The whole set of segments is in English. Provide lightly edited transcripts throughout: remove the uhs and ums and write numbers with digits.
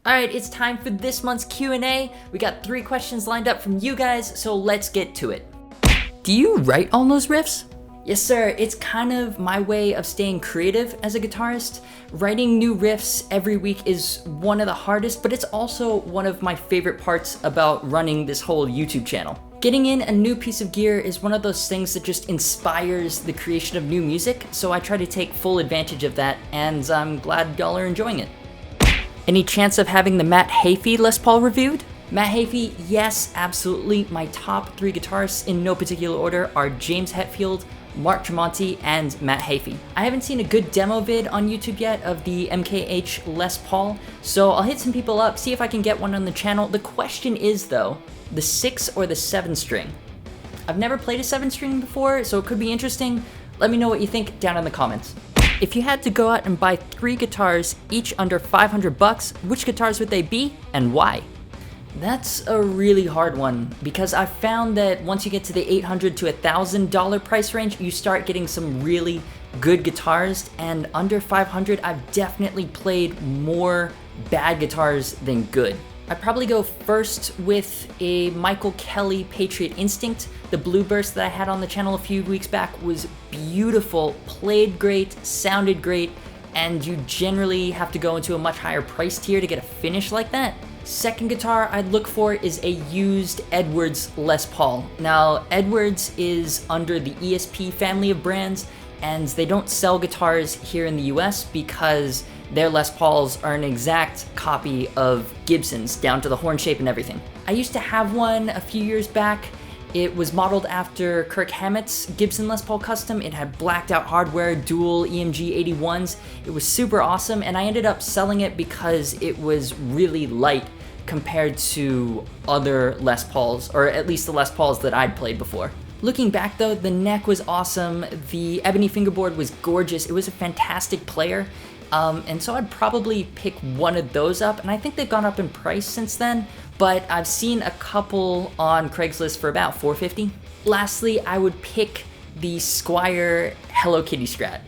Alright, it's time for this month's Q&A. We got 3 questions lined up from you guys, so let's get to it. Do you write all those riffs? Yes sir, it's kind of my way of staying creative as a guitarist. Writing new riffs every week is one of the hardest, but it's also one of my favorite parts about running this whole YouTube channel. Getting in a new piece of gear is one of those things that just inspires the creation of new music, so I try to take full advantage of that, and I'm glad y'all are enjoying it. Any chance of having the Matt Heafy Les Paul reviewed? Matt Heafy, yes, absolutely. My top 3 guitarists in no particular order are James Hetfield, Mark Tremonti, and Matt Heafy. I haven't seen a good demo vid on YouTube yet of the MKH Les Paul, so I'll hit some people up, see if I can get one on the channel. The question is though, the 6 or the 7 string? I've never played a 7 string before, so it could be interesting. Let me know what you think down in the comments. If you had to go out and buy 3 guitars, each under $500, which guitars would they be and why? That's a really hard one because I've found that once you get to the $800 to $1,000 price range, you start getting some really good guitars, and under $500, I've definitely played more bad guitars than good. I'd probably go first with a Michael Kelly Patriot Instinct. The Blue Burst that I had on the channel a few weeks back was beautiful, played great, sounded great, and you generally have to go into a much higher price tier to get a finish like that. Second guitar I'd look for is a used Edwards Les Paul. Now, Edwards is under the ESP family of brands, and they don't sell guitars here in the US because their Les Pauls are an exact copy of Gibson's, down to the horn shape and everything. I used to have one a few years back. It was modeled after Kirk Hammett's Gibson Les Paul Custom. It had blacked out hardware, dual EMG 81s. It was super awesome, and I ended up selling it because it was really light compared to other Les Pauls, or at least the Les Pauls that I'd played before. Looking back though, the neck was awesome, the ebony fingerboard was gorgeous, it was a fantastic player, and so I'd probably pick one of those up, and I think they've gone up in price since then, but I've seen a couple on Craigslist for about $450. Lastly, I would pick the Squier Hello Kitty Strat.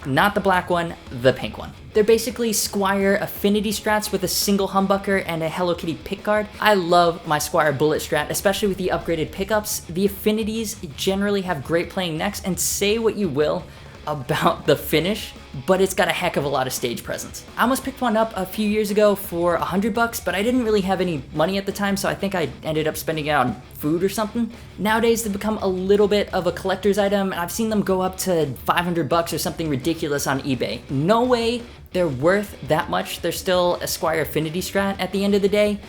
Not the black one, the pink one. They're basically Squier Affinity Strats with a single humbucker and a Hello Kitty pickguard. I love my Squier Bullet Strat, especially with the upgraded pickups. The Affinities generally have great playing necks, and say what you will about the finish, but it's got a heck of a lot of stage presence. I almost picked one up a few years ago for $100, but I didn't really have any money at the time, so I think I ended up spending it on food or something. Nowadays, they've become a little bit of a collector's item, and I've seen them go up to $500 or something ridiculous on eBay. No way they're worth that much. They're still a Squier Affinity Strat at the end of the day,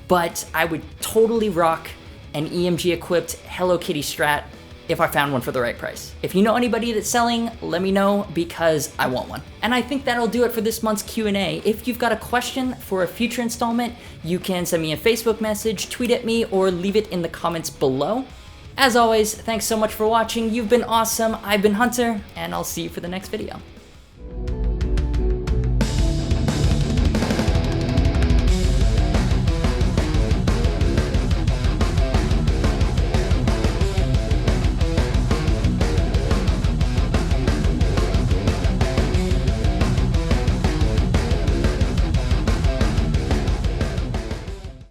but I would totally rock an EMG-equipped Hello Kitty Strat if I found one for the right price. If you know anybody that's selling, let me know because I want one. And I think that'll do it for this month's Q&A. If you've got a question for a future installment, you can send me a Facebook message, tweet at me, or leave it in the comments below. As always, thanks so much for watching. You've been awesome. I've been Hunter, and I'll see you for the next video.